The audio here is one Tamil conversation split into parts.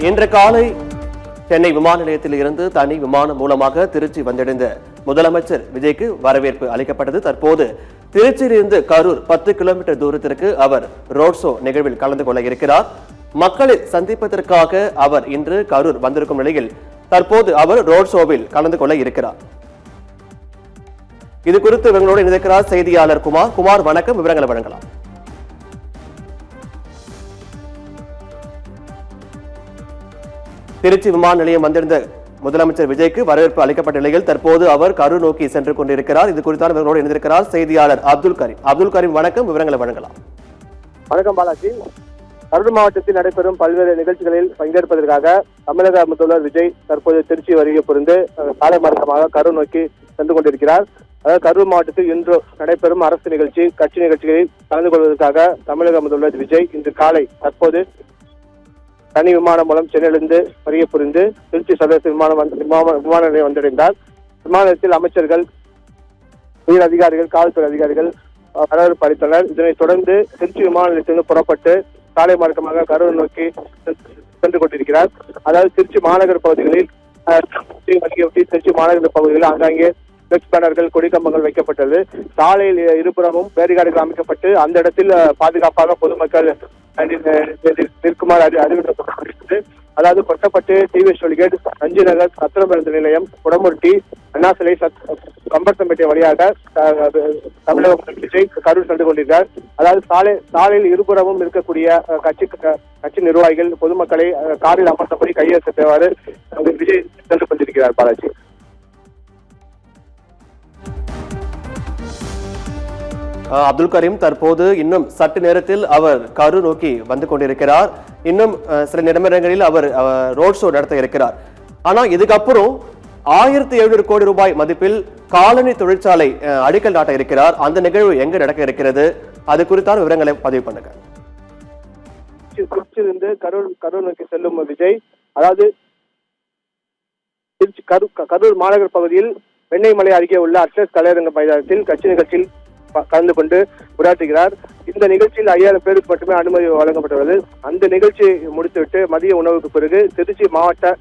இன்று காலை சென்னை விமான நிலையத்தில் இருந்து தனி விமானம் மூலமாக திருச்சி வந்தடைந்த முதலமைச்சர் விஜய்க்கு வரவேற்பு அளிக்கப்பட்டது. தற்போது திருச்சியிலிருந்து கரூர் 10 கிலோமீட்டர் தூரத்திற்கு அவர் ரோட் ஷோ நிகழ்வில் கலந்து கொள்ள இருக்கிறார். மக்களை சந்திப்பதற்காக அவர் இன்று கரூர் வந்திருக்கும் நிலையில் தற்போது அவர் ரோட் ஷோவில் கலந்து கொள்ள இருக்கிறார். இது குறித்து இவங்களோடு இணைந்திருக்கிறார் செய்தியாளர் குமார். குமார், வணக்கம். விவரங்களை வழங்கலாம். திருச்சி விமான நிலையம் வந்திருந்த முதலமைச்சர் விஜய்க்கு வரவேற்பு அளிக்கப்பட்ட நிலையில் தற்போது அவர் கரூர் நோக்கி சென்று கொண்டிருக்கிறார். இது குறித்தான இவர்களோடு இணைந்திருக்கிறார் செய்தியாளர் அப்துல் கரீம். அப்துல் கரீம், வணக்கம். விவரங்களை வழங்கலாம். வணக்கம் பாலாஜி. கரூர் மாவட்டத்தில் நடைபெறும் பல்வேறு நிகழ்ச்சிகளில் பங்கேற்பதற்காக தமிழக முதல்வர் விஜய் தற்போது திருச்சி வருகை புரிந்து சாலை மார்க்கமாக கரூர் நோக்கி சென்று கொண்டிருக்கிறார். அதாவது கரூர் மாவட்டத்தில் இன்று நடைபெறும் அரசு நிகழ்ச்சி, கட்சி நிகழ்ச்சிகளில் கலந்து கொள்வதற்காக தமிழக முதல்வர் விஜய் இன்று காலை தற்போது தனி விமானம் மூலம் சென்னையிலிருந்து வருகை புரிந்து திருச்சி சர்வதேச விமான நிலையம் வந்தடைந்தார். விமான நிலையத்தில் அமைச்சர்கள், உயர் அதிகாரிகள், காவல்துறை அதிகாரிகள் வரவேற்பு அளித்தனர். இதனைத் தொடர்ந்து திருச்சி விமான நிலையத்திலிருந்து புறப்பட்டு சாலை மார்க்கமாக கரூர் நோக்கி சென்று கொண்டிருக்கிறார். அதாவது திருச்சி மாநகர் பகுதிகளில் திருச்சி மாநகர பகுதிகளில் ஆங்காங்கே பிளக்ஸ் பேனர்கள், கொடிக்கம்பங்கள் வைக்கப்பட்டது. சாலையில் இருபுறமும் பேரிகார்டுகள் அமைக்கப்பட்டு அந்த இடத்தில் பாதுகாப்பாக பொதுமக்கள் நிற்குமாறு அறிவிக்கப்பட்டிருக்கிறது. அதாவது கொட்டப்பட்டு, டிவிஎஸ் டோல்கேட், அஞ்சு நகர், சத்திரமருந்து நிலையம், குடமுருட்டி, அண்ணா சிலை, கம்பர்சம்பேட்டை வழியாக தமிழக விஜய் கரூர் சென்று கொண்டிருக்கிறார். அதாவது சாலையில் இருபுறமும் இருக்கக்கூடிய கட்சி நிர்வாகிகள் பொதுமக்களை காரில் அமர்த்தபடி கையெழுத்தவாறு விஜய் சென்று கொண்டிருக்கிறார். பாலாஜி. அப்துல் கரீம், தற்போது இன்னும் சற்று நேரத்தில் அவர் கரூர் நோக்கி வந்து கொண்டிருக்கிறார். இன்னும் சில நிமிடங்களில் அவர் ரோட் ஷோ நடத்த இருக்கிறார். ஆனா இதுக்கப்புறம் 1700 கோடி ரூபாய் மதிப்பில் காலனி தொழிற்சாலை அடிக்கல் நாட்ட இருக்கிறார். அந்த நிகழ்வு எங்க நடக்க இருக்கிறது? அது குறித்தான விவரங்களை பதிவு பண்ணுங்க. திருச்சியிலிருந்து கரூர் நோக்கி செல்லும் விஜய், அதாவது திருச்சி கரூர் மாநகர் பகுதியில் வெண்ணெய்மலை அருகே உள்ள அட்லஸ் கலையரங்க மைதானத்தில் கட்சி நிகழ்ச்சியில் கலந்து கொண்டு உரையாற்றுகிறார். இந்த நிகழ்ச்சியில் 5000 பேருக்கு மட்டுமே அனுமதி வழங்கப்பட்டுள்ளது. அந்த நிகழ்ச்சியை முடித்துவிட்டு மதிய உணவுக்கு பிறகு திருச்சி மாவட்ட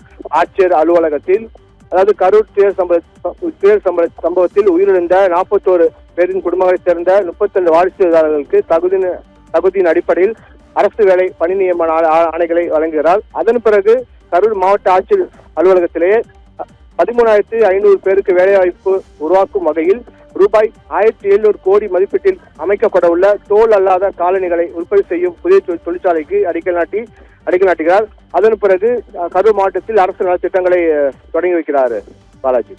ஆட்சியர் அலுவலகத்தில், அதாவது கரூர் துயர் சம்பவத்தில் உயிரிழந்த 41 பேரின் குடும்பங்களைச் சேர்ந்த 32 வாரிசுதாரர்களுக்கு தகுதியின் அடிப்படையில் அரசு வேலை பணி நியமன ஆணைகளை வழங்குகிறார். அதன் பிறகு கரூர் மாவட்ட ஆட்சியர் அலுவலகத்திலேயே 13,500 பேருக்கு வேலைவாய்ப்பு உருவாக்கும் வகையில் ரூபாய் 1700 கோடி மதிப்பீட்டில் அமைக்கப்பட உள்ள தோல் அல்லாத காலணிகளை உற்பத்தி செய்யும் புதிய தொழிற்சாலைக்கு அடிக்கல் நாட்டுகிறார். அதன் பிறகு கரூர் மாவட்டத்தில் அரசு நலத்திட்டங்களை தொடங்கி வைக்கிறார். பாலாஜி.